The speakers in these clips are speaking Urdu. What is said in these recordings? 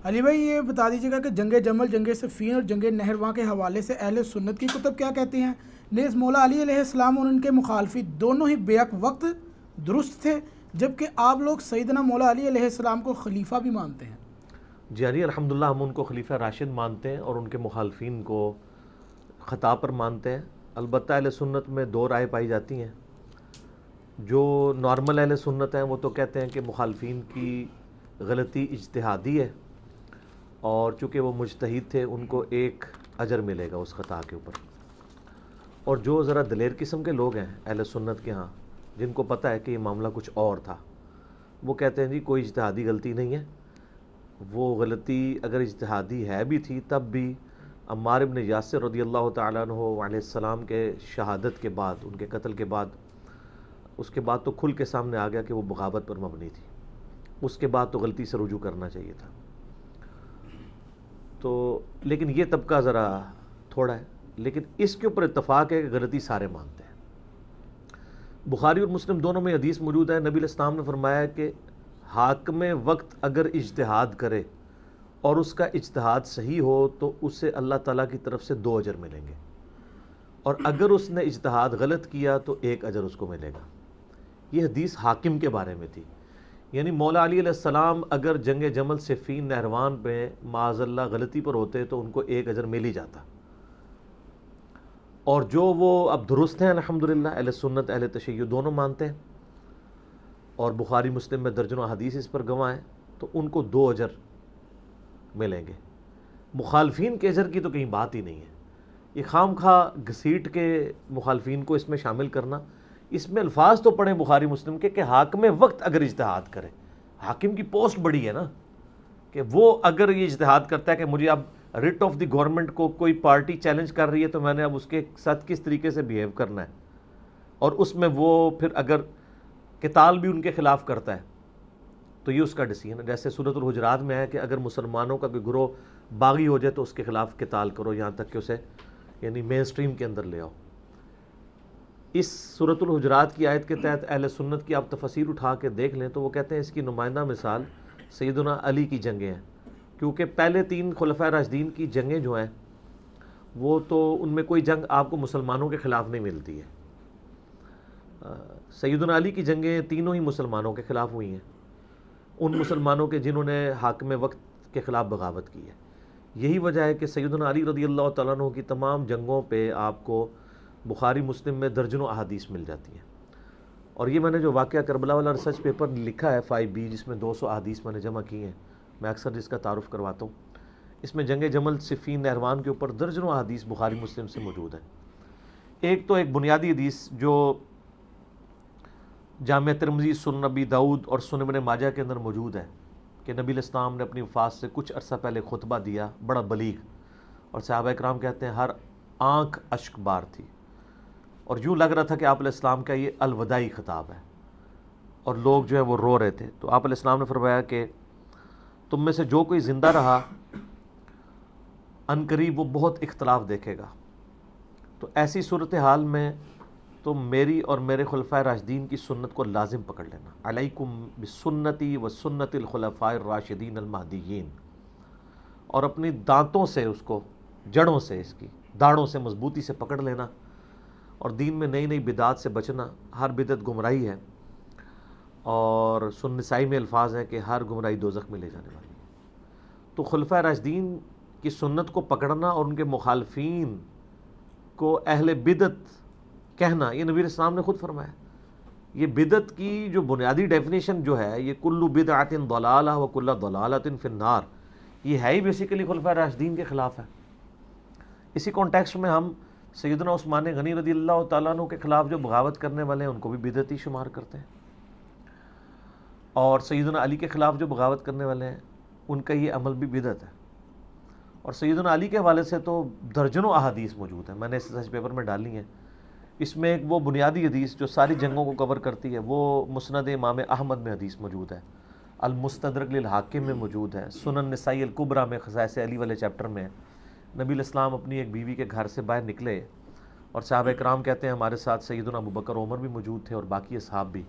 علی بھائی یہ بتا دیجیے گا کہ جنگ جمل، جنگ صفین اور جنگ نہرواں کے حوالے سے اہل سنت کی کتب کیا کہتی ہیں؟ نیز مولا علی علیہ السلام اور ان کے مخالفی دونوں ہی بیک وقت درست تھے، جبکہ آپ لوگ سیدنا مولا علی علیہ السلام کو خلیفہ بھی مانتے ہیں۔ جی علی الحمدللہ ہم ان کو خلیفہ راشد مانتے ہیں اور ان کے مخالفین کو خطا پر مانتے ہیں۔ البتہ اہل سنت میں دو رائے پائی جاتی ہیں۔ جو نارمل اہل سنت ہیں وہ تو کہتے ہیں کہ مخالفین کی غلطی اجتہادی ہے، اور چونکہ وہ مجتہد تھے ان کو ایک اجر ملے گا اس خطا کے اوپر۔ اور جو ذرا دلیر قسم کے لوگ ہیں اہل سنت کے ہاں، جن کو پتہ ہے کہ یہ معاملہ کچھ اور تھا، وہ کہتے ہیں جی کوئی اجتہادی غلطی نہیں ہے، وہ غلطی اگر اجتہادی ہے بھی تھی تب بھی عمار ابن یاسر رضی اللہ تعالیٰ عنہ علیہ السلام کے شہادت کے بعد، ان کے قتل کے بعد، اس کے بعد تو کھل کے سامنے آ گیا کہ وہ بغاوت پر مبنی تھی، اس کے بعد تو غلطی سے رجوع کرنا چاہیے تھا۔ تو لیکن یہ طبقہ ذرا تھوڑا ہے، لیکن اس کے اوپر اتفاق ہے کہ غلطی سارے مانتے ہیں۔ بخاری اور مسلم دونوں میں حدیث موجود ہے، نبی علیہ السلام نے فرمایا کہ حاکم وقت اگر اجتہاد کرے اور اس کا اجتہاد صحیح ہو تو اسے اللہ تعالیٰ کی طرف سے 2 اجر ملیں گے، اور اگر اس نے اجتہاد غلط کیا تو 1 اجر اس کو ملے گا۔ یہ حدیث حاکم کے بارے میں تھی، یعنی مولا علی علیہ السلام اگر جنگ جمل صفین نہروان پہ معاذ اللہ غلطی پر ہوتے تو ان کو 1 اجر مل ہی جاتا، اور جو وہ اب درست ہیں الحمدللہ، اہل سنت اہل تشیع دونوں مانتے ہیں، اور بخاری مسلم میں درجنوں حدیث اس پر گواہ ہیں، تو ان کو 2 اجر ملیں گے۔ مخالفین کے اجر کی تو کہیں بات ہی نہیں ہے، یہ خام خواہ گھسیٹ کے مخالفین کو اس میں شامل کرنا۔ اس میں الفاظ تو پڑھیں بخاری مسلم کے کہ حاکم وقت اگر اجتہاد کرے، حاکم کی پوسٹ بڑی ہے نا، کہ وہ اگر یہ اجتہاد کرتا ہے کہ مجھے اب ریٹ آف دی گورنمنٹ کو کوئی پارٹی چیلنج کر رہی ہے تو میں نے اب اس کے ساتھ کس طریقے سے بیہیو کرنا ہے، اور اس میں وہ پھر اگر قتال بھی ان کے خلاف کرتا ہے تو یہ اس کا ڈیسیژن ہے۔ جیسے سورۃ الحجرات میں ہے کہ اگر مسلمانوں کا کوئی گروہ باغی ہو جائے تو اس کے خلاف قتال کرو، یہاں تک کہ اسے یعنی مین سٹریم کے اندر لے آؤ۔ اس سورۃ الحجرات کی آیت کے تحت اہل سنت کی آپ تفسیر اٹھا کے دیکھ لیں تو وہ کہتے ہیں اس کی نمائندہ مثال سیدنا علی کی جنگیں ہیں، کیونکہ پہلے 3 خلفائے راشدین کی جنگیں جو ہیں وہ تو ان میں کوئی جنگ آپ کو مسلمانوں کے خلاف نہیں ملتی ہے۔ سیدنا علی کی جنگیں تینوں ہی مسلمانوں کے خلاف ہوئی ہیں، ان مسلمانوں کے جنہوں نے حاکم وقت کے خلاف بغاوت کی ہے۔ یہی وجہ ہے کہ سیدنا علی رضی اللہ تعالیٰ عنہ کی تمام جنگوں پہ آپ کو بخاری مسلم میں درجنوں احادیث مل جاتی ہیں۔ اور یہ میں نے جو واقعہ کربلا والا ریسرچ پیپر لکھا ہے 5B، جس میں 200 احادیث میں نے جمع کی ہیں، میں اکثر جس کا تعارف کرواتا ہوں، اس میں جنگ جمل صفین نہروان کے اوپر درجنوں احادیث بخاری مسلم سے موجود ہے۔ ایک تو ایک بنیادی حدیث جو جامع ترمذی، سنن نبی داؤد اور سنن ابن ماجہ کے اندر موجود ہے کہ نبی علیہ السلام نے اپنی وفات سے کچھ عرصہ پہلے خطبہ دیا، بڑا بلیغ، اور صحابہ کرام کہتے ہیں ہر آنکھ اشک بار تھی، اور یوں لگ رہا تھا کہ آپ علیہ السلام کا یہ الوداعی خطاب ہے، اور لوگ جو ہے وہ رو رہے تھے۔ تو آپ علیہ السلام نے فرمایا کہ تم میں سے جو کوئی زندہ رہا عنقریب وہ بہت اختلاف دیکھے گا، تو ایسی صورتحال میں تم میری اور میرے خلفائے راشدین کی سنت کو لازم پکڑ لینا، علیکم بسنتی و سنت الخلفاء الراشدین المہدیین، اور اپنی دانتوں سے اس کو، جڑوں سے، اس کی داڑھوں سے مضبوطی سے پکڑ لینا، اور دین میں نئی نئی بدعات سے بچنا، ہر بدعت گمراہی ہے، اور سنن نسائی میں الفاظ ہیں کہ ہر گمراہی دوزخ میں لے جانے والی ہے۔ تو خلفائے راشدین کی سنت کو پکڑنا اور ان کے مخالفین کو اہل بدعت کہنا، یہ نبی علیہ السلام نے خود فرمایا۔ یہ بدعت کی جو بنیادی ڈیفینیشن جو ہے، یہ کل بدعۃ ضلالہ و کل ضلالۃ فی النار، یہ ہے ہی بیسیکلی خلفائے راشدین کے خلاف ہے۔ اسی کانٹیکسٹ میں ہم سیدنا عثمان غنی رضی اللہ تعالیٰ عنہ کے خلاف جو بغاوت کرنے والے ہیں ان کو بھی بدعتی شمار کرتے ہیں، اور سیدنا علی کے خلاف جو بغاوت کرنے والے ہیں ان کا یہ عمل بھی بدعت ہے۔ اور سیدنا علی کے حوالے سے تو درجنوں احادیث موجود ہیں، میں نے اس ریسرچ پیپر میں ڈالی ہیں۔ اس میں ایک وہ بنیادی حدیث جو ساری جنگوں کو کور کرتی ہے، وہ مسند امام احمد میں حدیث موجود ہے، المستدرک للحاکم میں موجود ہے، سنن نسائی الکبریٰ میں خصائص علی والے چیپٹر میں ہے۔ نبی علیہ السلام اپنی ایک بیوی کے گھر سے باہر نکلے، اور صحابہ کرام کہتے ہیں ہمارے ساتھ سیدنا ابوبکر عمر بھی موجود تھے اور باقی اصحاب بھی۔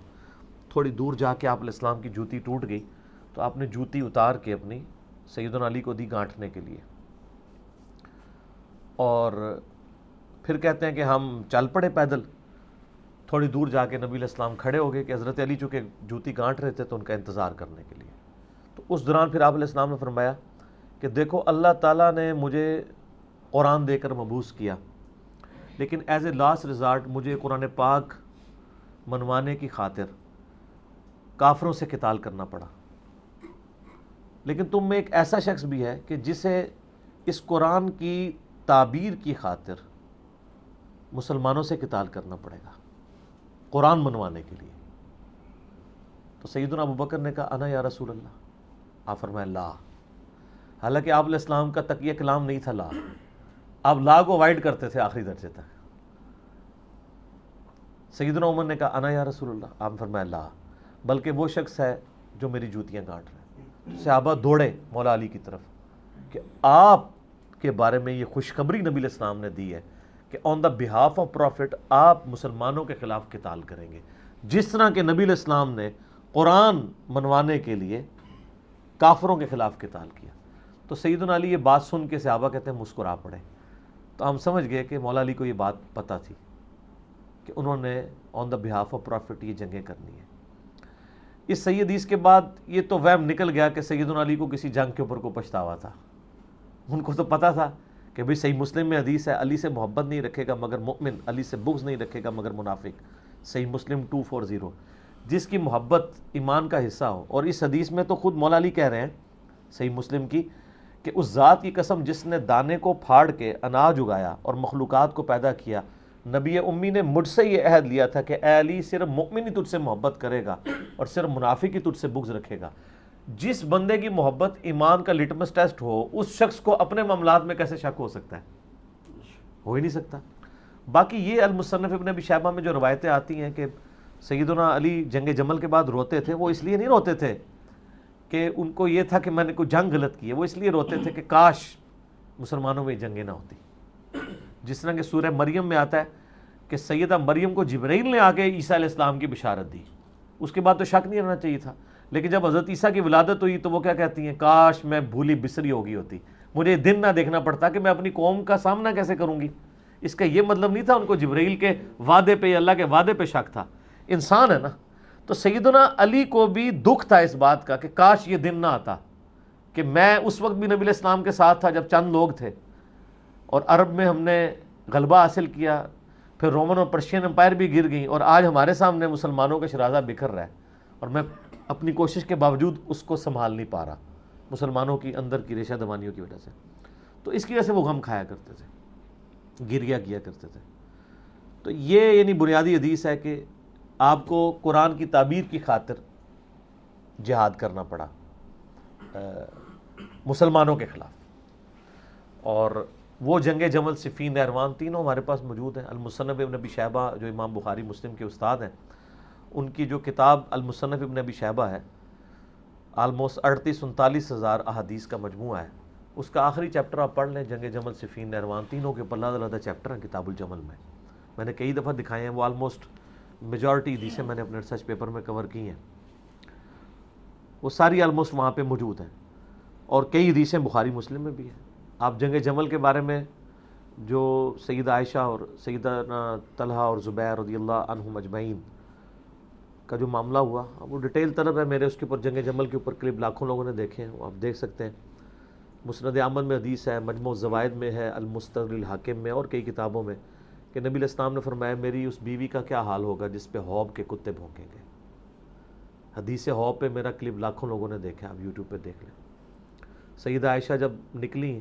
تھوڑی دور جا کے آپ علیہ السلام کی جوتی ٹوٹ گئی، تو آپ نے جوتی اتار کے اپنی سیدنا علی کو دی گانٹنے کے لیے، اور پھر کہتے ہیں کہ ہم چل پڑے پیدل. تھوڑی دور جا کے نبی علیہ السلام کھڑے ہو گئے کہ حضرت علی چونکہ جوتی گانٹ رہے تھے تو ان کا انتظار کرنے کے لیے. تو اس دوران پھر آپ علیہ السلام نے فرمایا کہ دیکھو اللہ تعالیٰ نے مجھے قرآن دے کر مبعوث کیا، لیکن ایز اے لاسٹ ریزارٹ مجھے قرآن پاک منوانے کی خاطر کافروں سے قتال کرنا پڑا. لیکن تم میں ایک ایسا شخص بھی ہے کہ جسے اس قرآن کی تعبیر کی خاطر مسلمانوں سے قتال کرنا پڑے گا قرآن منوانے کے لیے. تو سیدنا ابو بکر نے کہا انا یا رسول اللہ. آپ فرمائے لا. حالانکہ آپ علیہ السلام کا تقیہ کلام نہیں تھا لا، آپ لا کو اوائڈ کرتے تھے آخری درجے تک. سیدنا عمر نے کہا انا یا رسول اللہ. آپ فرمایا لا، بلکہ وہ شخص ہے جو میری جوتیاں کاٹ رہے ہیں. صحابہ دوڑے مولا علی کی طرف کہ آپ کے بارے میں یہ خوشخبری نبی علیہ السلام نے دی ہے کہ آن دا بہاف آف پروفٹ آپ مسلمانوں کے خلاف قتال کریں گے، جس طرح کہ نبی علیہ السلام نے قرآن منوانے کے لیے کافروں کے خلاف قتال کیا. تو سیدنا علی یہ بات سن کے صحابہ کہتے ہیں مسکرا پڑے. تو ہم سمجھ گئے کہ مولا علی کو یہ بات پتہ تھی کہ انہوں نے آن دا بہاف آف پروفٹ یہ جنگیں کرنی ہیں. اس صحیح حدیث کے بعد یہ تو وہم نکل گیا کہ سیدنا علی کو کسی جنگ کے اوپر کو پچھتاوا تھا. ان کو تو پتہ تھا کہ بھئی صحیح مسلم میں حدیث ہے علی سے محبت نہیں رکھے گا مگر مؤمن، علی سے بغض نہیں رکھے گا مگر منافق. صحیح مسلم 240. جس کی محبت ایمان کا حصہ ہو. اور اس حدیث میں تو خود مولا علی کہہ رہے ہیں صحیح مسلم کی کہ اس ذات کی قسم جس نے دانے کو پھاڑ کے اناج اگایا اور مخلوقات کو پیدا کیا، نبی امی نے مجھ سے یہ عہد لیا تھا کہ اے علی صرف مؤمن ہی تجھ سے محبت کرے گا اور صرف منافق ہی تجھ سے بغض رکھے گا. جس بندے کی محبت ایمان کا لٹمس ٹیسٹ ہو، اس شخص کو اپنے معاملات میں کیسے شک ہو سکتا ہے؟ ہو ہی نہیں سکتا. باقی یہ المصنف ابن ابی شیبہ میں جو روایتیں آتی ہیں کہ سیدنا علی جنگ جمل کے بعد روتے تھے، وہ اس لیے نہیں روتے تھے کہ ان کو یہ تھا کہ میں نے کوئی جنگ غلط کی ہے، وہ اس لیے روتے تھے کہ کاش مسلمانوں میں جنگیں نہ ہوتی. جس طرح کہ سورہ مریم میں آتا ہے کہ سیدہ مریم کو جبرائیل نے آ کے عیسیٰ علیہ السلام کی بشارت دی. اس کے بعد تو شک نہیں رہنا چاہیے تھا. لیکن جب حضرت عیسیٰ کی ولادت ہوئی تو وہ کیا کہتی ہیں؟ کاش میں بھولی بسری ہو گئی ہوتی، مجھے یہ دن نہ دیکھنا پڑتا کہ میں اپنی قوم کا سامنا کیسے کروں گی. اس کا یہ مطلب نہیں تھا ان کو جبرائیل کے وعدے پہ یا اللہ کے وعدے پہ شک تھا. انسان ہے نا. تو سیدنا علی کو بھی دکھ تھا اس بات کا کہ کاش یہ دن نہ آتا کہ میں اس وقت بھی نبی علیہ السلام کے ساتھ تھا جب چند لوگ تھے اور عرب میں ہم نے غلبہ حاصل کیا، پھر رومن اور پرشین امپائر بھی گر گئیں اور آج ہمارے سامنے مسلمانوں کا شرازہ بکھر رہا ہے اور میں اپنی کوشش کے باوجود اس کو سنبھال نہیں پا رہا مسلمانوں کی اندر کی ریشہ دوانیوں کی وجہ سے. تو اس کی وجہ سے وہ غم کھایا کرتے تھے، گریہ کیا کرتے تھے. تو یہ یعنی بنیادی حدیث ہے کہ آپ کو قرآن کی تعبیر کی خاطر جہاد کرنا پڑا مسلمانوں کے خلاف. اور وہ جنگ جمل، صفین، نہروان تینوں ہمارے پاس موجود ہیں. المصنف ابن ابی شیبہ جو امام بخاری مسلم کے استاد ہیں، ان کی جو کتاب المصنف ابن ابی شیبہ ہے آلموسٹ 38-39 ہزار احادیث کا مجموعہ ہے. اس کا آخری چیپٹر آپ پڑھ لیں، جنگ جمل، صفین، نہروان تینوں کے اوپر علیحدہ چیپٹر ہیں کتاب الجمل میں. میں نے کئی دفعہ دکھائے ہیں، وہ آلموسٹ میجورٹی حدیثیں میں نے اپنے ریسرچ پیپر میں کور کی ہیں. وہ ساری آلموسٹ وہاں پہ موجود ہیں اور کئی حدیثیں بخاری مسلم میں بھی ہیں. آپ جنگ جمل کے بارے میں جو سیدہ عائشہ اور سیدنا طلحہ اور زبیر رضی اللہ عنہم اجمعین کا جو معاملہ ہوا، وہ ڈیٹیل طلب ہے میرے، اس کے اوپر جنگ جمل کے اوپر کلپ لاکھوں لوگوں نے دیکھے ہیں، وہ آپ دیکھ سکتے ہیں. مسند احمد میں حدیث ہے، مجموع الزوائد میں ہے، المستدرک الحاکم میں اور کئی کتابوں میں کہ نبی علیہ السلام نے فرمایا میری اس بیوی کا کیا حال ہوگا جس پہ حوب کے کتے بھونکیں گے. حدیث حوب پہ میرا کلپ لاکھوں لوگوں نے دیکھا، آپ یوٹیوب پہ دیکھ لیں. سیدہ عائشہ جب نکلی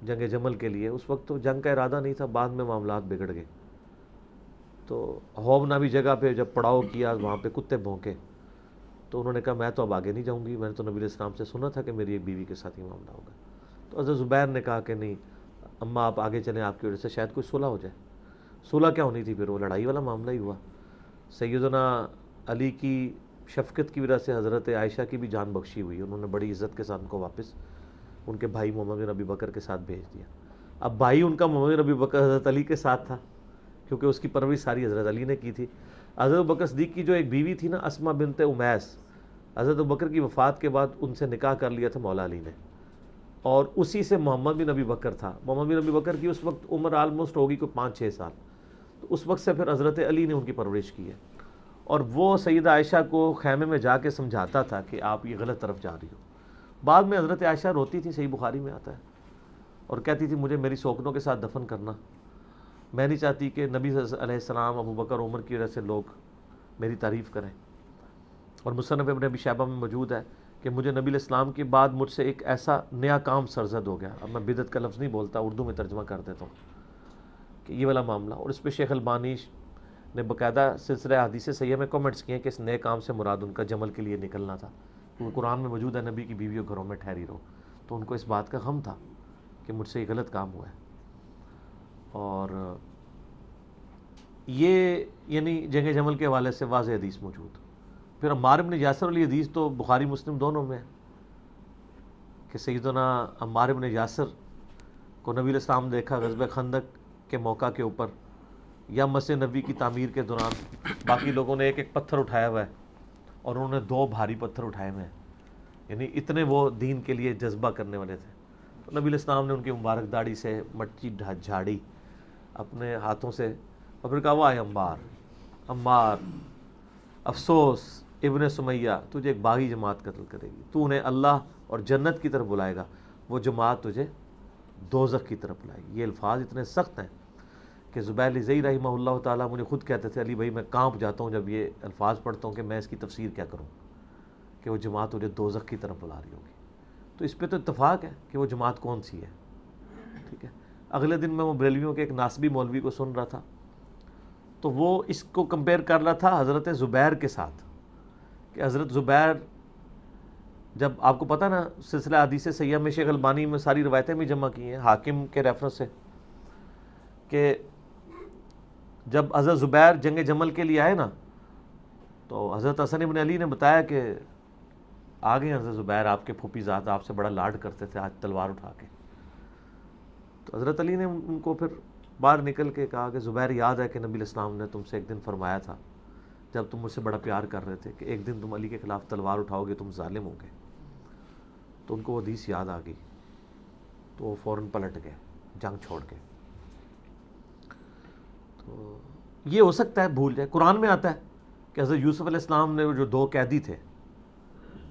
جنگ جمل کے لیے، اس وقت تو جنگ کا ارادہ نہیں تھا، بعد میں معاملات بگڑ گئے. تو حوب نامی جگہ پہ جب پڑاؤ کیا، وہاں پہ کتے بھونکے، تو انہوں نے کہا میں تو اب آگے نہیں جاؤں گی، میں نے تو نبی علیہ السلام سے سنا تھا کہ میری ایک بیوی کے ساتھ یہ معاملہ ہوگا. تو حضرت زبیر نے کہا کہ نہیں اماں آپ آگے چلیں، آپ کی وجہ سے شاید کوئی صلح ہو جائے. صلح کیا ہونی تھی، پھر وہ لڑائی والا معاملہ ہی ہوا. سیدنا علی کی شفقت کی وجہ سے حضرت عائشہ کی بھی جان بخشی ہوئی، انہوں نے بڑی عزت کے ساتھ ان کو واپس ان کے بھائی محمد بن ابی بکر کے ساتھ بھیج دیا. اب بھائی ان کا محمد بن ابی بکر حضرت علی کے ساتھ تھا کیونکہ اس کی پرورش ساری حضرت علی نے کی تھی. حضرت بکر صدیق کی جو ایک بیوی تھی نا، اسماء بنت امیس، حضرت ابوبکر کی وفات کے بعد ان سے نکاح کر لیا تھا مولا علی نے، اور اسی سے محمد بن ابی بکر تھا. محمد بن ابی بکر کی اس وقت عمر آلموسٹ ہوگی کوئی 5-6 سال. تو اس وقت سے پھر حضرت علی نے ان کی پرورش کی ہے، اور وہ سیدہ عائشہ کو خیمے میں جا کے سمجھاتا تھا کہ آپ یہ غلط طرف جا رہی ہو. بعد میں حضرت عائشہ روتی تھی، صحیح بخاری میں آتا ہے، اور کہتی تھی مجھے میری سوکنوں کے ساتھ دفن کرنا، میں نہیں چاہتی کہ نبی علیہ السلام، ابو بکر، عمر کی وجہ سے لوگ میری تعریف کریں. اور مصنف ابن ابی شیبہ میں موجود ہے کہ مجھے نبی علیہ السلام کے بعد مجھ سے ایک ایسا نیا کام سرزد ہو گیا. اب میں بدعت کا لفظ نہیں بولتا، اردو میں ترجمہ کر دیتا ہوں کہ یہ والا معاملہ. اور اس پہ شیخ البانی نے باقاعدہ سلسلہ حدیث صحیحہ میں کمنٹس کیے کہ اس نئے کام سے مراد ان کا جمل کے لیے نکلنا تھا. وہ قرآن میں موجود ہے نبی کی بیویوں گھروں میں ٹھہری رہو. تو ان کو اس بات کا غم تھا کہ مجھ سے یہ غلط کام ہوا ہے. اور یہ یعنی جنگ جمل کے حوالے سے واضح حدیث موجود. پھر عمار بن یاسر والی حدیث تو بخاری مسلم دونوں میں ہے کہ سیدنا عمار بن یاسر کو نبی علیہ السلام نے دیکھا غزوہ خندق کے موقع کے اوپر یا مسجد نبوی کی تعمیر کے دوران. باقی لوگوں نے ایک ایک پتھر اٹھایا ہوا ہے اور انہوں نے 2 بھاری پتھر اٹھائے ہوئے ہیں، یعنی اتنے وہ دین کے لیے جذبہ کرنے والے تھے. تو نبی علیہ السلام نے ان کی مبارک داڑھی سے مٹی جھاڑی اپنے ہاتھوں سے، اور پھر کہا وائے عمار، عمار افسوس ابن سمیہ، تجھے ایک باغی جماعت قتل کرے گی. تو انہیں اللہ اور جنت کی طرف بلائے گا، وہ جماعت تجھے دوزخ کی طرف بلائے گی. یہ الفاظ اتنے سخت ہیں کہ زبیر لزئی رحمہ اللہ تعالیٰ مجھے خود کہتے تھے علی بھائی میں کانپ جاتا ہوں جب یہ الفاظ پڑھتا ہوں کہ میں اس کی تفسیر کیا کروں کہ وہ جماعت تجھے دوزخ کی طرف بلا رہی ہوگی. تو اس پہ تو اتفاق ہے کہ وہ جماعت کون سی ہے. ٹھیک ہے. اگلے دن میں وہ بریلویوں کے ایک ناسبی مولوی کو سن رہا تھا، تو وہ اس کو کمپیئر کر رہا تھا حضرت زبیر کے ساتھ کہ حضرت زبیر، جب آپ کو پتہ نا سلسلہ حدیث صحیحہ میں شیخ البانی میں ساری روایتیں بھی جمع کی ہیں حاکم کے ریفرنس سے، کہ جب حضرت زبیر جنگ جمل کے لیے آئے نا تو حضرت حسن بن علی نے بتایا کہ آ گئے حضرت زبیر، آپ کے پھوپھی زاد آپ سے بڑا لاڈ کرتے تھے، آج تلوار اٹھا کے. تو حضرت علی نے ان کو پھر باہر نکل کے کہا کہ زبیر یاد ہے کہ نبی علیہ السلام نے تم سے ایک دن فرمایا تھا جب تم مجھ سے بڑا پیار کر رہے تھے کہ ایک دن تم علی کے خلاف تلوار اٹھاؤ گے، تم ظالم ہوگے. تو ان کو وہ حدیث یاد آ گئی تو وہ فوراً پلٹ گئے جنگ چھوڑ کے. تو یہ ہو سکتا ہے بھول جائے. قرآن میں آتا ہے کہ حضرت یوسف علیہ السلام نے جو 2 قیدی تھے،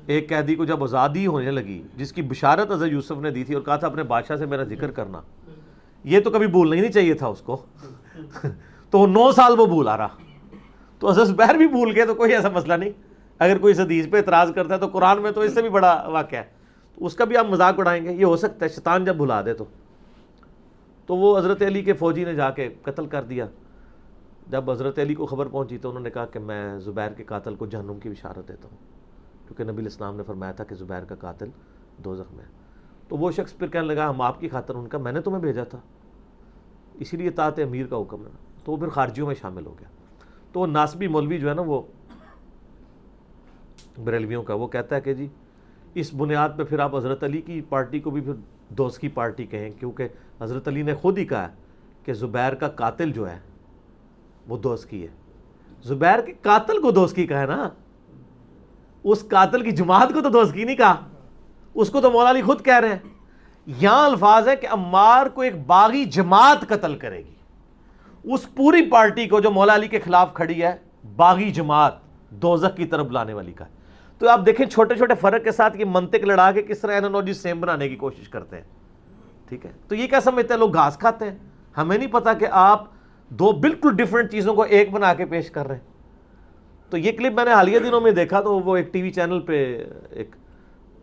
ایک قیدی کو جب آزادی ہونے لگی جس کی بشارت حضرت یوسف نے دی تھی اور کہا تھا اپنے بادشاہ سے میرا ذکر کرنا، یہ تو کبھی بھولنا ہی نہیں چاہیے تھا اس کو تو وہ 9 سال وہ بھول آ رہا. تو حضرت زبیر بھی بھول گئے تو کوئی ایسا مسئلہ نہیں. اگر کوئی اس حدیث پہ اعتراض کرتا ہے تو قرآن میں تو اس سے بھی بڑا واقعہ ہے، تو اس کا بھی آپ مذاق اڑائیں گے. یہ ہو سکتا ہے شیطان جب بھلا دے تو وہ حضرت علی کے فوجی نے جا کے قتل کر دیا. جب حضرت علی کو خبر پہنچی تو انہوں نے کہا کہ میں زبیر کے قاتل کو جہنم کی بشارت دیتا ہوں، کیونکہ نبی علیہ السلام نے فرمایا تھا کہ زبیر کا قاتل دوزخ میں ہے. تو وہ شخص پھر کہنے لگا ہم آپ کی خاطر، ان کا میں نے تمہیں بھیجا تھا، اسی لیے اطاعت امیر کا حکم ہے. تو وہ پھر خارجیوں میں شامل ہو گیا. تو وہ ناسبی مولوی جو ہے نا وہ بریلویوں کا، وہ کہتا ہے کہ جی اس بنیاد پہ پھر آپ حضرت علی کی پارٹی کو بھی پھر دوست کی پارٹی کہیں، کیونکہ حضرت علی نے خود ہی کہا کہ زبیر کا قاتل جو ہے وہ دوست کی ہے. زبیر کے قاتل کو دوست کی کہا ہے نا، اس قاتل کی جماعت کو تو دوست کی نہیں کہا. اس کو تو مولا علی خود کہہ رہے ہیں. یہاں الفاظ ہے کہ عمار کو ایک باغی جماعت قتل کرے گی. اس پوری پارٹی کو جو مولا علی کے خلاف کھڑی ہے باغی جماعت دوزخ کی طرف لانے والی کا ہے. تو آپ دیکھیں چھوٹے چھوٹے فرق کے ساتھ یہ منطق لڑا کے کس طرح اینالوجی سیم بنانے کی کوشش کرتے ہیں. ٹھیک ہے. تو یہ کیا سمجھتے ہیں لوگ گھاس کھاتے ہیں؟ ہمیں نہیں پتا کہ آپ 2 بالکل ڈیفرنٹ چیزوں کو ایک بنا کے پیش کر رہے ہیں. تو یہ کلپ میں نے حالیہ دنوں میں دیکھا تو وہ ایک ٹی وی چینل پہ، ایک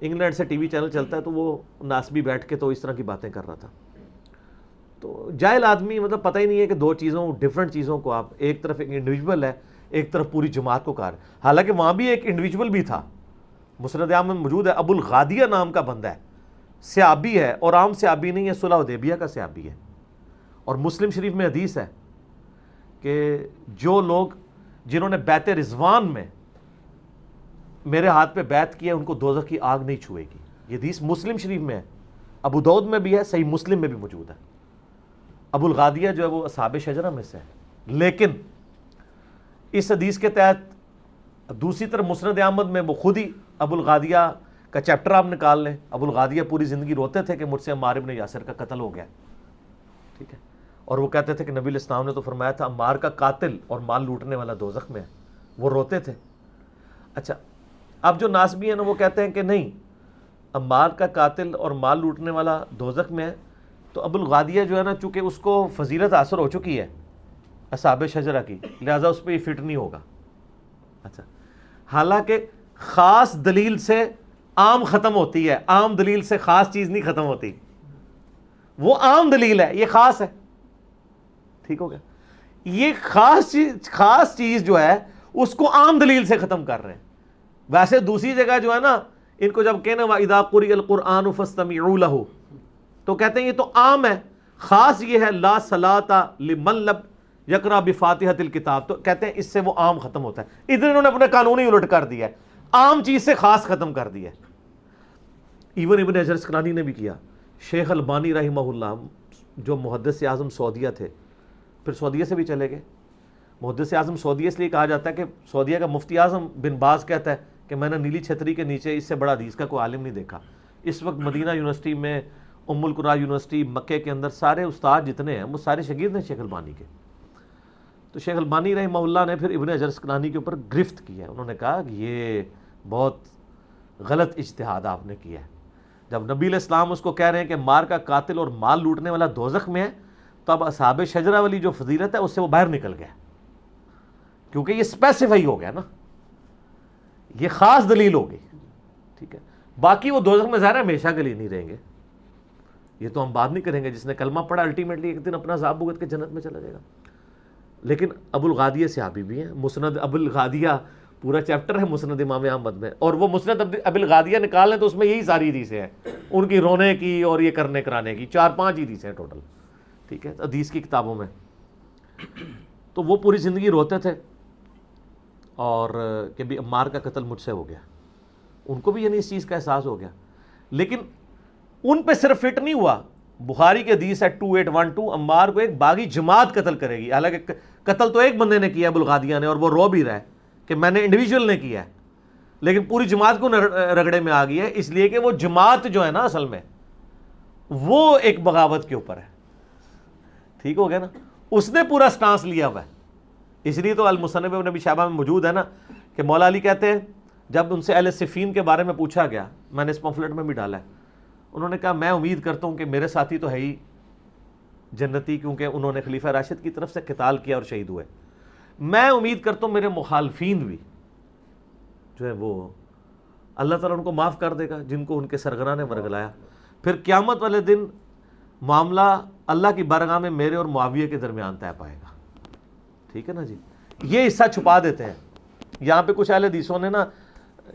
انگلینڈ سے ٹی وی چینل چلتا ہے، تو وہ ناسبی بیٹھ کے تو اس طرح کی باتیں کر رہا تھا. تو جاہل آدمی مطلب پتہ ہی نہیں ہے کہ 2 چیزوں ڈیفرنٹ چیزوں کو آپ ایک طرف ایک انڈیویجول ہے، ایک طرف پوری جماعت کو کہا ہے. حالانکہ وہاں بھی ایک انڈیویجول بھی تھا، مسند احمد میں موجود ہے، ابو الغادیہ نام کا بندہ ہے، صحابی ہے، اور عام صحابی نہیں ہے، صلح حدیبیہ کا صحابی ہے. اور مسلم شریف میں حدیث ہے کہ جو لوگ جنہوں نے بیعت رضوان میں میرے ہاتھ پہ بیعت کیا ان کو دوزخ کی آگ نہیں چھوئے گی. یہ حدیث مسلم شریف میں ہے، ابو داؤد میں بھی ہے، صحیح مسلم میں بھی موجود ہے. ابو الغادیہ جو ہے وہ اصحاب شجرہ میں سے ہے. لیکن اس حدیث کے تحت دوسری طرف مسند احمد میں وہ خود ہی ابو الغادیہ کا چیپٹر آپ نکال لیں، ابو الغادیہ پوری زندگی روتے تھے کہ مجھ سے عمار ابن یاسر کا قتل ہو گیا، ٹھیک ہے، اور وہ کہتے تھے کہ نبی علیہ السلام نے تو فرمایا تھا عمار کا قاتل اور مال لوٹنے والا دوزخ میں ہے، وہ روتے تھے۔ اچھا، اب جو ناسبی ہیں نا وہ کہتے ہیں کہ نہیں، عمار کا قاتل اور مال لوٹنے والا دوزخ میں ہے، تو ابو الغادیہ جو ہے نا چونکہ اس کو فضیلت حاصل ہو چکی ہے اصحاب شجرہ کی، لہٰذا اس پہ یہ فٹ نہیں ہوگا۔ اچھا، حالانکہ خاص دلیل سے عام ختم ہوتی ہے، عام دلیل سے خاص چیز نہیں ختم ہوتی، وہ عام دلیل ہے، یہ خاص ہے، ٹھیک ہو گیا، یہ خاص چیز جو ہے اس کو عام دلیل سے ختم کر رہے ہیں۔ ویسے دوسری جگہ جو ہے نا ان کو جب کہنا وَإِذَا قُرِئَ الْقُرْآنُ فَاسْتَمِعُوا لَهُ، تو کہتے ہیں یہ تو عام ہے، خاص یہ ہے لا صلاۃ لمن لم یقرأ بفاتحۃ الکتاب، تو کہتے ہیں اس سے وہ عام ختم ہوتا ہے۔ ادھر انہوں نے اپنا قانون ہی الٹ کر دیا ہے، عام چیز سے خاص ختم کر دیا ہے۔ ایون ابن حجر اسقلانی نے بھی کیا، شیخ البانی رحمہ اللہ جو محدث اعظم سعودیہ تھے، پھر سعودیہ سے بھی چلے گئے۔ محدث اعظم سعودیہ اس لیے کہا جاتا ہے کہ سعودیہ کا مفتی اعظم بن باز کہتا ہے کہ میں نے نیلی چھتری کے نیچے اس سے بڑا حدیث کا کوئی عالم نہیں دیکھا۔ اس وقت مدینہ یونیورسٹی میں، ام القریٰ یونیورسٹی مکے کے اندر سارے استاد جتنے ہیں وہ سارے شاگرد ہیں شیخ البانی کے۔ تو شیخ البانی رحمہ اللہ نے پھر ابن حجر اسقلانی کے اوپر گرفت کیا ہے، انہوں نے کہا کہ یہ بہت غلط اجتہاد آپ نے کیا ہے۔ جب نبی علیہ السلام اس کو کہہ رہے ہیں کہ مار کا قاتل اور مال لوٹنے والا دوزخ میں ہے، تو اب اصحاب شجرہ والی جو فضیلت ہے اس سے وہ باہر نکل گیا، کیونکہ یہ اسپیسیفائی ہو گیا نا، یہ خاص دلیل ہوگی، ٹھیک ہے۔ باقی وہ دوزخ میں ظاہر ہے ہمیشہ کے لیے نہیں رہیں گے، یہ تو ہم بات نہیں کریں گے، جس نے کلمہ پڑھا الٹیمیٹلی ایک دن اپنا عذاب بھگت کے جنت میں چلا جائے گا۔ لیکن ابو الغادیہ صحابی بھی ہیں، مسند ابو الغادیہ پورا چیپٹر ہے مسند امام احمد میں، اور وہ مسند ابو الغادیہ نکال لیں تو اس میں یہی ساری حدیثیں ہیں، ان کی رونے کی اور یہ کرنے کرانے کی 4-5 حدیثیں ہیں ٹوٹل، ٹھیک ہے، حدیث کی کتابوں میں۔ تو وہ پوری زندگی روتے تھے اور کہ بھی عمار کا قتل مجھ سے ہو گیا، ان کو بھی یعنی اس چیز کا احساس ہو گیا، لیکن ان پہ صرف فٹ نہیں ہوا۔ بخاری کی حدیث ہے 2812، عمار کو ایک باغی جماعت قتل کرے گی، حالانکہ قتل تو ایک بندے نے کیا ابو الغادیہ نے، اور وہ رو بھی رہا ہے کہ میں نے انڈیویجول نے کیا ہے، لیکن پوری جماعت کو رگڑے میں آ گئی ہے، اس لیے کہ وہ جماعت جو ہے نا اصل میں وہ ایک بغاوت کے اوپر ہے، ٹھیک ہو گیا نا، اس نے پورا سٹانس لیا ہوا ہے۔ اس لیے تو المصنف ابن ابی شیبہ میں موجود ہے نا کہ مولا علی کہتے ہیں جب ان سے اہل صفین کے بارے میں پوچھا گیا، میں نے اس پمفلٹ میں بھی ڈالا ہے، انہوں نے کہا میں امید کرتا ہوں کہ میرے ساتھی تو ہے ہی جنتی، کیونکہ انہوں نے خلیفہ راشد کی طرف سے قتال کیا اور شہید ہوئے، میں امید کرتا ہوں میرے مخالفین بھی جو ہے وہ اللہ تعالیٰ ان کو معاف کر دے گا جن کو ان کے سرغنہ نے ورگلایا۔ پھر قیامت والے دن معاملہ اللہ کی بارگاہ میں میرے اور معاویہ کے درمیان طے پائے گا، ٹھیک ہے نا جی۔ یہ حصہ چھپا دیتے ہیں یہاں پہ کچھ اہل حدیثوں نے نا،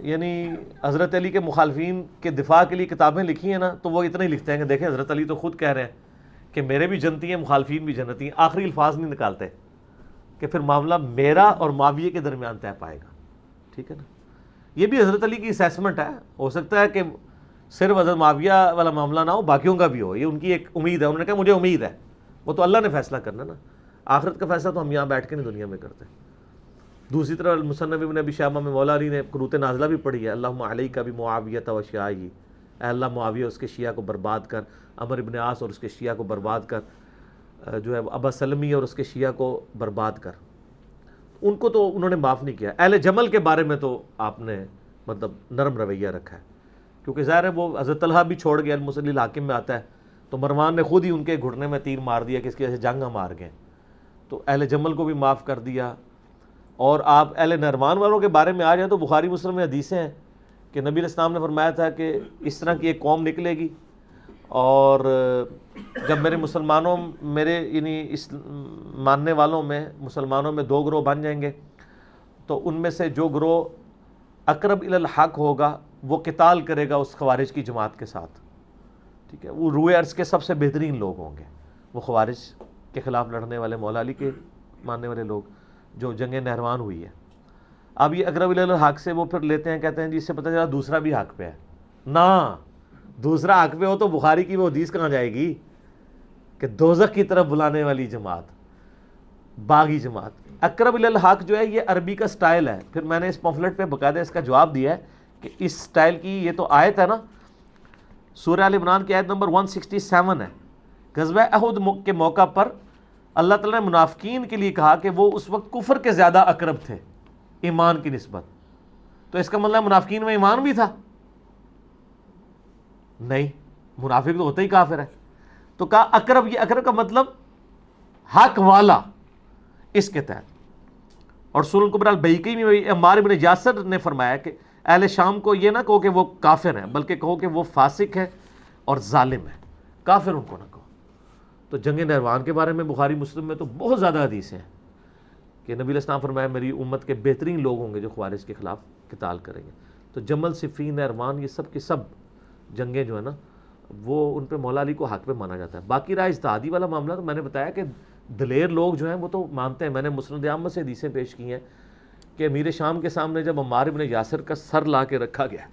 یعنی حضرت علی کے مخالفین کے دفاع کے لیے کتابیں لکھی ہیں نا، تو وہ اتنا ہی لکھتے ہیں کہ دیکھیں حضرت علی تو خود کہہ رہے ہیں کہ میرے بھی جنتی ہیں، مخالفین بھی جنتی ہیں، آخری الفاظ نہیں نکالتے کہ پھر معاملہ میرا اور معاویہ کے درمیان طے پائے گا، ٹھیک ہے نا۔ یہ بھی حضرت علی کی اسیسمنٹ ہے، ہو سکتا ہے کہ صرف حضرت معاویہ والا معاملہ نہ ہو، باقیوں کا بھی ہو، یہ ان کی ایک امید ہے، انہوں نے کہا مجھے امید ہے، وہ تو اللہ نے فیصلہ کرنا نا، آخرت کا فیصلہ تو ہم یہاں بیٹھ کے نہیں دنیا میں کرتے۔ دوسری طرف مصنف ابن ابی شیبہ میں مولا علی نے قنوت نازلہ بھی پڑھی ہے، اللہم علیک بمعاویۃ و شیعہ، اے اللہ معاویہ اس کے شیعہ کو برباد کر، عمر ابن عاص اور اس کے شیعہ کو برباد کر، جو ہے ابا سلمی اور اس کے شیعہ کو برباد کر۔ ان کو تو انہوں نے معاف نہیں کیا۔ اہل جمل کے بارے میں تو آپ نے مطلب نرم رویہ رکھا ہے، کیونکہ ظاہر ہے وہ حضرت طلحہ بھی چھوڑ گیا، المصلی الحاکم میں آتا ہے، تو مروان نے خود ہی ان کے گھٹنے میں تیر مار دیا کہ اس کی وجہ سے جنگ مار گئے، تو اہل جمل کو بھی معاف کر دیا۔ اور آپ اہل نہروان والوں کے بارے میں آ جائیں تو بخاری مسلم میں حدیثیں ہیں کہ نبی علیہ السلام نے فرمایا تھا کہ اس طرح کی ایک قوم نکلے گی، اور جب میرے مسلمانوں میرے یعنی اس ماننے والوں میں مسلمانوں میں 2 گروہ بن جائیں گے، تو ان میں سے جو گروہ اقرب الی الحق ہوگا وہ قتال کرے گا اس خوارج کی جماعت کے ساتھ، ٹھیک ہے، وہ روئے ارض کے سب سے بہترین لوگ ہوں گے، وہ خوارج کے خلاف لڑنے والے مولا علی کے ماننے والے لوگ جو جنگ نہروان ہوئی ہے۔ اب یہ اقرب الی الحق سے وہ پھر لیتے ہیں، کہتے ہیں جی اس سے پتہ چلا دوسرا بھی حق پہ ہے، نہ دوسرا حق پہ ہو تو بخاری کی وہ حدیث کہاں جائے گی کہ دوزخ کی طرف بلانے والی جماعت، باغی جماعت۔ اقرب الی الحق جو ہے یہ عربی کا سٹائل ہے. پھر میں نے اس پمفلٹ پہ باقاعدہ اس کا جواب دیا ہے کہ اس سٹائل کی یہ تو آیت ہے نا, سورہ آل عمران کی آیت نمبر 167 ہے. غزوہ احد کے موقع پر اللہ تعالیٰ نے منافقین کے لیے کہا کہ وہ اس وقت کفر کے زیادہ اقرب تھے ایمان کی نسبت. تو اس کا مطلب منافقین میں ایمان بھی تھا؟ نہیں, منافق تو ہوتا ہی کافر ہے. تو کہا اقرب, یہ اقرب کا مطلب حق والا اس کے تحت. اور سورہ الکبریٰ البیہقی میں عمار بن یاسر نے فرمایا کہ اہل شام کو یہ نہ کہو کہ وہ کافر ہیں, بلکہ کہو کہ وہ فاسق ہے اور ظالم ہے, کافر ان کو نہ کہو. تو جنگ نہروان کے بارے میں بخاری مسلم میں تو بہت زیادہ حدیثیں ہیں کہ نبی علیہ السلام فرمایا میری امت کے بہترین لوگ ہوں گے جو خوارج کے خلاف قتال کریں گے. تو جمل, صفین, نہروان یہ سب کی سب جنگیں جو ہے نا وہ ان پہ مولا علی کو حق پہ مانا جاتا ہے. باقی رہا اجتہادی والا معاملہ, تو میں نے بتایا کہ دلیر لوگ جو ہیں وہ تو مانتے ہیں. میں نے مسند احمد سے حدیثیں پیش کی ہیں کہ امیر شام کے سامنے جب عمار بن یاسر کا سر لا کے رکھا گیا,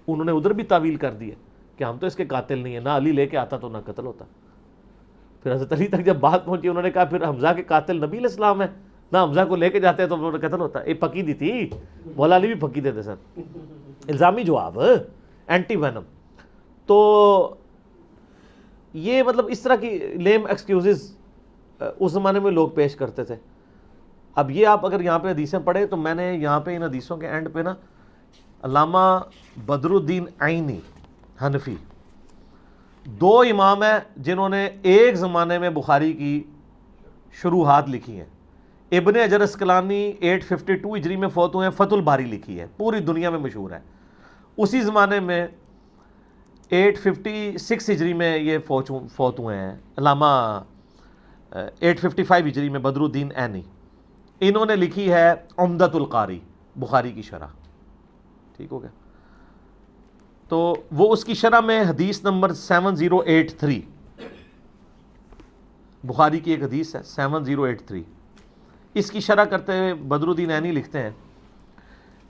انہوں نے ادھر بھی تعویل کر دی ہے کہ ہم تو اس کے قاتل نہیں ہیں, نہ علی لے کے آتا تو نہ قتل ہوتا. پھر حضرت علی تک جب بات پہنچی انہوں نے کہا پھر حمزہ کے قاتل نبی علیہ السلام ہے, نہ حمزہ کو لے کے جاتے ہیں تو انہوں نے قتل ہوتا. یہ پکی دی تھی, مولا علی بھی پکی دیتے سر. الزامی جواب, اینٹی وینم. تو یہ مطلب اس طرح کی لیم ایکسکیوزز اس زمانے میں لوگ پیش کرتے تھے. اب یہ آپ اگر یہاں پہ حدیثیں پڑھیں تو میں نے یہاں پہ ان حدیثوں کے اینڈ پہ نا علامہ بدر الدین عینی حنفی, دو امام ہیں جنہوں نے ایک زمانے میں بخاری کی شروحات لکھی ہیں. ابن حجر اسقلانی 852 ہجری میں فوت ہوئے ہیں, فتح الباری لکھی ہے, پوری دنیا میں مشہور ہے. اسی زمانے میں 856 ہجری میں یہ فوت ہوئے ہیں علامہ 855 ہجری میں بدر الدین عینی. انہوں نے لکھی ہے عمدۃ القاری, بخاری کی شرح. ٹھیک ہو گیا. تو وہ اس کی شرح میں حدیث نمبر 7083, بخاری کی ایک حدیث ہے 7083, اس کی شرح کرتے ہوئے بدر الدین عینی لکھتے ہیں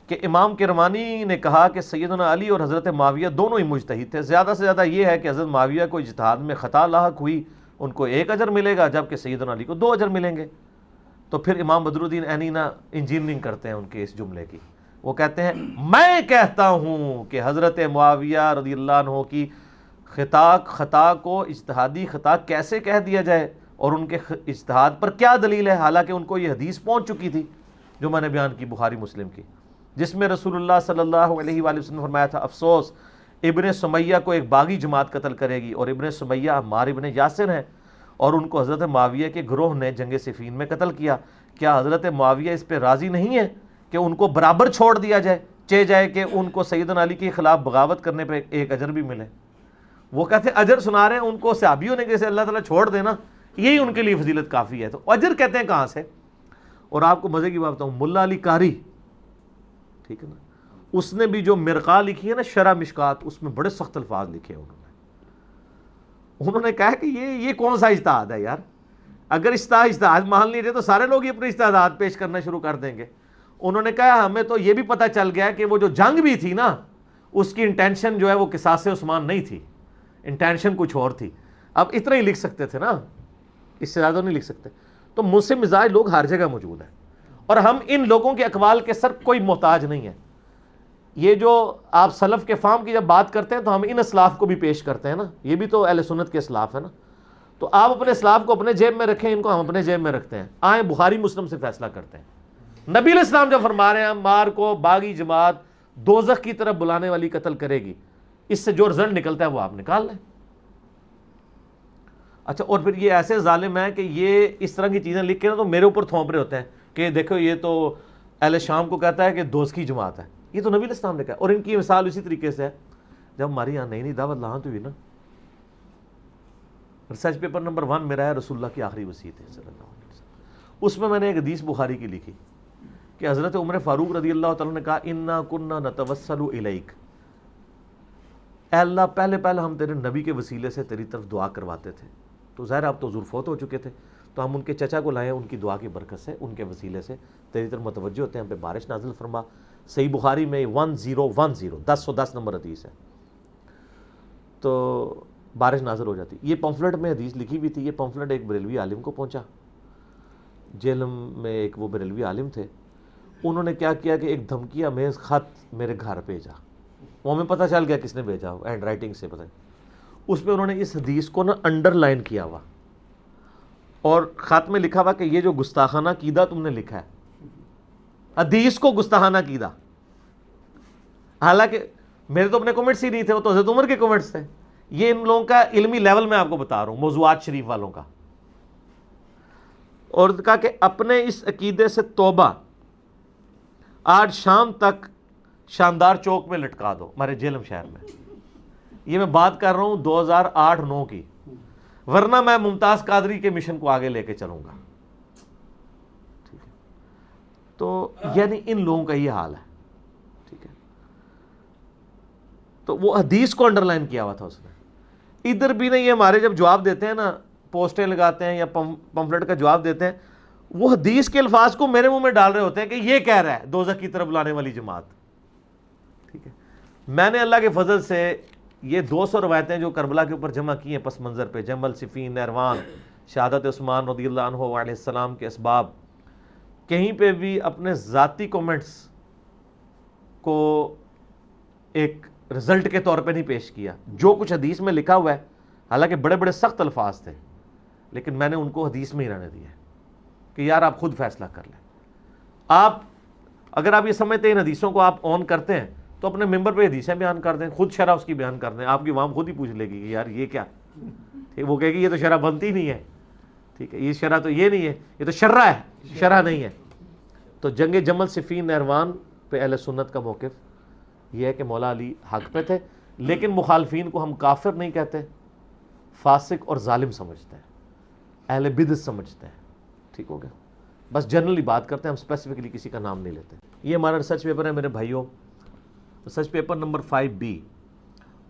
کہ امام کرمانی نے کہا کہ سیدنا علی اور حضرت معاویہ دونوں ہی مجتہد تھے. زیادہ سے زیادہ یہ ہے کہ حضرت معاویہ کو اجتہاد میں خطا لاحق ہوئی, ان کو 1 اجر ملے گا, جبکہ سیدنا علی کو 2 اجر ملیں گے. تو پھر امام بدر الدین عینی نا انجینئرنگ کرتے ہیں ان کے اس جملے کی. وہ کہتے ہیں میں کہتا ہوں کہ حضرت معاویہ رضی اللہ عنہ کی خطا کو اجتہادی خطا کیسے کہہ دیا جائے, اور ان کے اجتہاد پر کیا دلیل ہے, حالانکہ ان کو یہ حدیث پہنچ چکی تھی جو میں نے بیان کی بخاری مسلم کی, جس میں رسول اللہ صلی اللہ علیہ وآلہ وسلم نے فرمایا تھا افسوس ابن سمیہ کو ایک باغی جماعت قتل کرے گی, اور ابن سمیہ عمار ابن یاسر ہیں, اور ان کو حضرت معاویہ کے گروہ نے جنگ صفین میں قتل کیا. کیا حضرت معاویہ اس پہ راضی نہیں ہے کہ ان کو برابر چھوڑ دیا جائے, چہ جائے کہ ان کو سیدنا علی کے خلاف بغاوت کرنے پہ 1 اجر بھی ملے؟ وہ کہتے ہیں اجر سنا رہے ہیں ان کو صحابی ہونے کے سے اللہ تعالیٰ چھوڑ دینا, یہی ان کے لیے فضیلت کافی ہے. تو اجر کہتے ہیں کہاں سے؟ اور آپ کو مزے کی بات بتاؤں, ملا علی قاری, ٹھیک ہے نا, اس نے بھی جو مرقہ لکھی ہے نا شرح مشکات, اس میں بڑے سخت الفاظ لکھے ہیں انہوں نے کہا کہ یہ کون سا اجتہاد ہے یار, اگر اجتہاد مان لیجیے تو سارے لوگ ہی اپنے اجتہادات پیش کرنا شروع کر دیں گے. انہوں نے کہا ہمیں تو یہ بھی پتہ چل گیا کہ وہ جو جنگ بھی تھی نا اس کی انٹینشن جو ہے وہ قصاص عثمان نہیں تھی, انٹینشن کچھ اور تھی. اب اتنا ہی لکھ سکتے تھے نا, اس سے زیادہ نہیں لکھ سکتے. تو مجھ سے مزاج لوگ ہر جگہ موجود ہیں, اور ہم ان لوگوں کے اقوال کے سر کوئی محتاج نہیں ہے. یہ جو آپ سلف کے فام کی جب بات کرتے ہیں تو ہم ان اسلاف کو بھی پیش کرتے ہیں نا, یہ بھی تو اہل سنت کے اسلاف ہے نا. تو آپ اپنے اسلاف کو اپنے جیب میں رکھیں, ان کو ہم اپنے جیب میں رکھتے ہیں. آئیں بخاری مسلم سے فیصلہ کرتے ہیں. نبی علیہ السلام جب فرما رہے ہیں عمار کو باغی جماعت دوزخ کی طرف بلانے والی قتل کرے گی, اس سے جو رزلٹ نکلتا ہے وہ آپ نکال لیں. اچھا, اور پھر یہ ایسے ظالم ہیں کہ یہ اس طرح کی چیزیں لکھ کے نا تو میرے اوپر تھوپ رہے ہوتے ہیں کہ دیکھو یہ تو اہل شام کو کہتا ہے کہ دوزخی جماعت ہے. یہ تو نبی علیہ السلام نے کہا, اور ان کی مثال اسی طریقے سے ہے. جب ہماری یہاں نئی دعوت لانت ہوئی نا, ریسرچ پیپر نمبر 1 میرا ہے رسول اللہ کی آخری وصیت ہے صلی اللہ علیہ وسلم. اس میں نے ایک حدیث بخاری کی لکھی کہ حضرت عمر فاروق رضی اللہ تعالیٰ نے کہا انا کننا نتوسل الیک, اے اللہ پہلے ہم تیرے نبی کے وسیلے سے تیری طرف دعا کرواتے تھے. تو ظاہر آپ تو حضور فوت ہو چکے تھے, تو ہم ان کے چچا کو لائے, ان کی دعا کی برکت سے ان کے وسیلے سے تیری طرف متوجہ ہوتے ہیں, ہم پہ بارش نازل فرما. صحیح بخاری میں 1010 نمبر حدیث ہے. تو بارش نازل ہو جاتی. یہ پمفلٹ میں حدیث لکھی ہوئی تھی. یہ پمفلٹ ایک بریلوی عالم کو پہنچا, جہلم میں ایک وہ بریلوی عالم تھے، انہوں نے کیا کیا کہ ایک دھمکی آمیز خط میرے گھر بھیجا، وہ ہمیں پتہ چل گیا کس نے بھیجا، ہینڈ رائٹنگ سے پتہ نہیں، اس پہ انہوں نے اس حدیث کو نا انڈر لائن کیا ہوا اور خط میں لکھا ہوا کہ یہ جو گستاخانہ قیدہ تم نے لکھا ہے، حدیث کو گستاخانہ قیدہ، حالانکہ میرے تو اپنے کمنٹس ہی نہیں تھے، وہ تو حضرت عمر کے کمنٹس تھے. یہ ان لوگوں کا علمی لیول میں آپ کو بتا رہا ہوں، موضوعات شریف والوں کا. اور کہا کہ اپنے اس عقیدے سے توبہ، آج شام تک شاندار چوک میں لٹکا دو ہمارے جہلم شہر میں. یہ میں بات کر رہا ہوں 2008-9 کی، ورنہ میں ممتاز قادری کے مشن کو آگے لے کے چلوں گا. ٹھیک ہے، تو یعنی ان لوگوں کا یہ حال ہے. ٹھیک ہے، تو وہ حدیث کو انڈر لائن کیا ہوا تھا اس نے. ادھر بھی نہیں، یہ ہمارے جب جواب دیتے ہیں نا، پوسٹیں لگاتے ہیں یا پمفلٹ کا جواب دیتے ہیں، وہ حدیث کے الفاظ کو میرے منہ میں ڈال رہے ہوتے ہیں کہ یہ کہہ رہا ہے دوزخ کی طرف لانے والی جماعت. ٹھیک ہے، میں نے اللہ کے فضل سے یہ 200 روایتیں جو کربلا کے اوپر جمع کی ہیں پس منظر پہ، جمل، صفین، نہروان، شہادت عثمان رضی اللہ عنہ علیہ السلام کے اسباب، کہیں پہ بھی اپنے ذاتی کومنٹس کو ایک رزلٹ کے طور پہ نہیں پیش کیا. جو کچھ حدیث میں لکھا ہوا ہے، حالانکہ بڑے بڑے سخت الفاظ تھے، لیکن میں نے ان کو حدیث میں ہی رہنے دیا ہے کہ یار آپ خود فیصلہ کر لیں. آپ اگر آپ یہ سمجھتے ہیں ان حدیثوں کو آپ آن کرتے ہیں تو اپنے ممبر پہ حدیثیں بیان کر دیں، خود شرح اس کی بیان کر دیں. آپ کی عوام خود ہی پوچھ لے گی کہ یار یہ کیا، وہ کہے گی یہ تو شرح بنتی نہیں ہے. ٹھیک ہے، یہ شرح تو یہ نہیں ہے، یہ تو شرح ہے، شرح نہیں ہے. تو جنگ جمل، صفین، نہروان پہ اہل سنت کا موقف یہ ہے کہ مولا علی حق پہ تھے، لیکن مخالفین کو ہم کافر نہیں کہتے، فاسق اور ظالم سمجھتے ہیں، اہل بدعت سمجھتے ہیں. ٹھیک ہو گیا، بس جنرلی بات کرتے ہیں، ہم اسپیسیفکلی کسی کا نام نہیں لیتے. یہ ہمارا ریسرچ پیپر ہے میرے بھائیوں، ریسرچ پیپر نمبر 5B،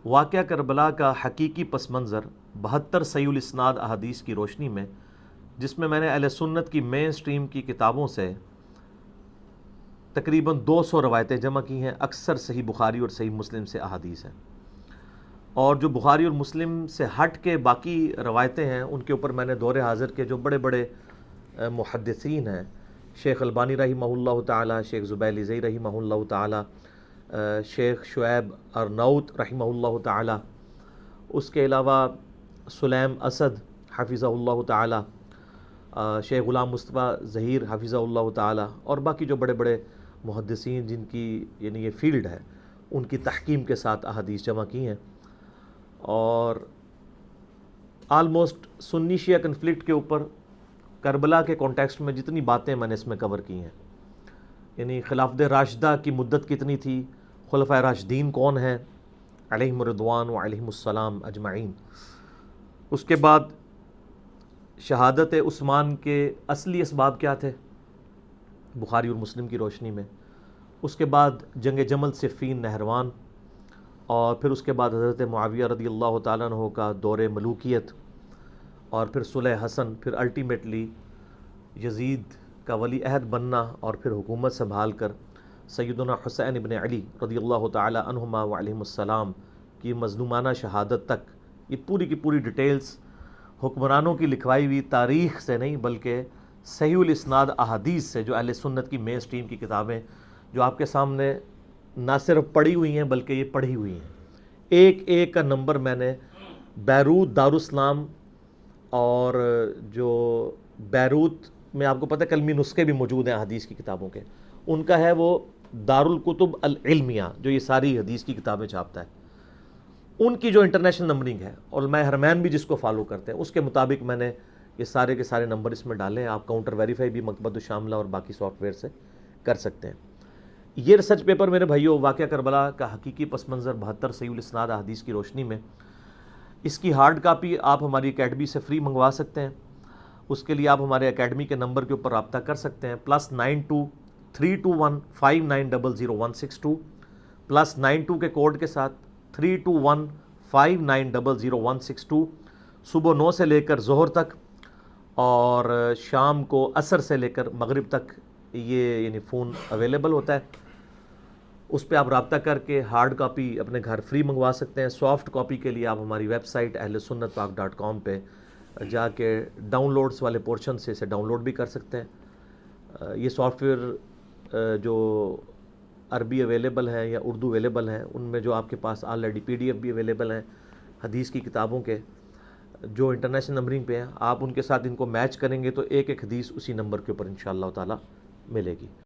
واقعہ کربلا کا حقیقی پس منظر 72 صحیح الاسناد احادیث کی روشنی میں، جس میں نے اہل سنت کی مین سٹریم کی کتابوں سے تقریباً 200 روایتیں جمع کی ہیں. اکثر صحیح بخاری اور صحیح مسلم سے احادیث ہیں، اور جو بخاری اور مسلم سے ہٹ کے باقی روایتیں ہیں ان کے اوپر میں نے دور حاضر کے جو بڑے بڑے محدثین ہیں، شیخ البانی رحمہ اللہ تعالی، شیخ زبیلی رحمہ اللہ تعالی، شیخ شعیب ارناؤت رحمہ اللہ تعالی، اس کے علاوہ سلیم اسد حفظہ اللہ تعالی، شیخ غلام مصطفیٰ ظہیر حفظہ اللہ تعالی، اور باقی جو بڑے بڑے محدثین جن کی یعنی یہ فیلڈ ہے، ان کی تحکیم کے ساتھ احادیث جمع کی ہیں. اور آلموسٹ سنی شیعہ کنفلکٹ کے اوپر کربلا کے کانٹیکسٹ میں جتنی باتیں میں نے اس میں کور کی ہیں، یعنی خلافت راشدہ کی مدت کتنی تھی، خلفائے راشدین کون ہیں علیہم الرضوان و علیہم السلام اجمعین، اس کے بعد شہادت عثمان کے اصلی اسباب کیا تھے بخاری اور مسلم کی روشنی میں، اس کے بعد جنگ جمل، صفین، نہروان، اور پھر اس کے بعد حضرت معاویہ رضی اللہ تعالیٰ عنہ کا دور ملوکیت، اور پھر صلح حسن، پھر الٹیمیٹلی یزید کا ولی عہد بننا، اور پھر حکومت سنبھال کر سیدنا حسین ابن علی رضی اللہ تعالیٰ عنہما و علیہم السلام کی مظلومانہ شہادت تک. یہ پوری کی پوری ڈیٹیلز حکمرانوں کی لکھوائی ہوئی تاریخ سے نہیں، بلکہ صحیح الاسناد احادیث سے، جو اہل سنت کی مین سٹریم کی کتابیں جو آپ کے سامنے نہ صرف پڑھی ہوئی ہیں بلکہ یہ پڑھی ہوئی ہیں. ایک ایک کا نمبر میں نے بیروت دارالاسلام، اور جو بیروت میں آپ کو پتہ ہے کلمی نسخے بھی موجود ہیں حدیث کی کتابوں کے، ان کا ہے وہ دارالکتب العلمیہ جو یہ ساری حدیث کی کتابیں چھاپتا ہے، ان کی جو انٹرنیشنل نمبرنگ ہے، اور میں حرمین بھی جس کو فالو کرتے ہیں اس کے مطابق میں نے یہ سارے کے سارے نمبر اس میں ڈالے ہیں. آپ کاؤنٹر ویریفائی بھی مکتبۃ الشاملہ اور باقی سافٹ ویئر سے کر سکتے ہیں. یہ ریسرچ پیپر میرے بھائیوں، واقعہ کربلا کا حقیقی پس منظر 72 صحیح الاسناد احادیث کی روشنی میں، اس کی ہارڈ کاپی آپ ہماری اکیڈمی سے فری منگوا سکتے ہیں. اس کے لیے آپ ہمارے اکیڈمی کے نمبر کے اوپر رابطہ کر سکتے ہیں، +92-321-5900-162، +92 کے کوڈ کے ساتھ 321-5900-162. صبح 9 سے لے کر ظہر تک، اور شام کو عصر سے لے کر مغرب تک یہ یعنی فون اویلیبل ہوتا ہے. اس پہ آپ رابطہ کر کے ہارڈ کاپی اپنے گھر فری منگوا سکتے ہیں. سافٹ کاپی کے لیے آپ ہماری ویب سائٹ اہلسنتپاک.com پہ جا کے ڈاؤن لوڈس والے پورشن سے اسے ڈاؤن لوڈ بھی کر سکتے ہیں. یہ سافٹ ویئر جو عربی اویلیبل ہیں یا اردو اویلیبل ہیں، ان میں جو آپ کے پاس آلریڈی PDF بھی اویلیبل ہیں حدیث کی کتابوں کے جو انٹرنیشنل نمبرنگ پہ ہیں، آپ ان کے ساتھ ان کو میچ کریں گے تو ایک ایک حدیث اسی نمبر کے اوپر انشاءاللہ تعالی ملے گی.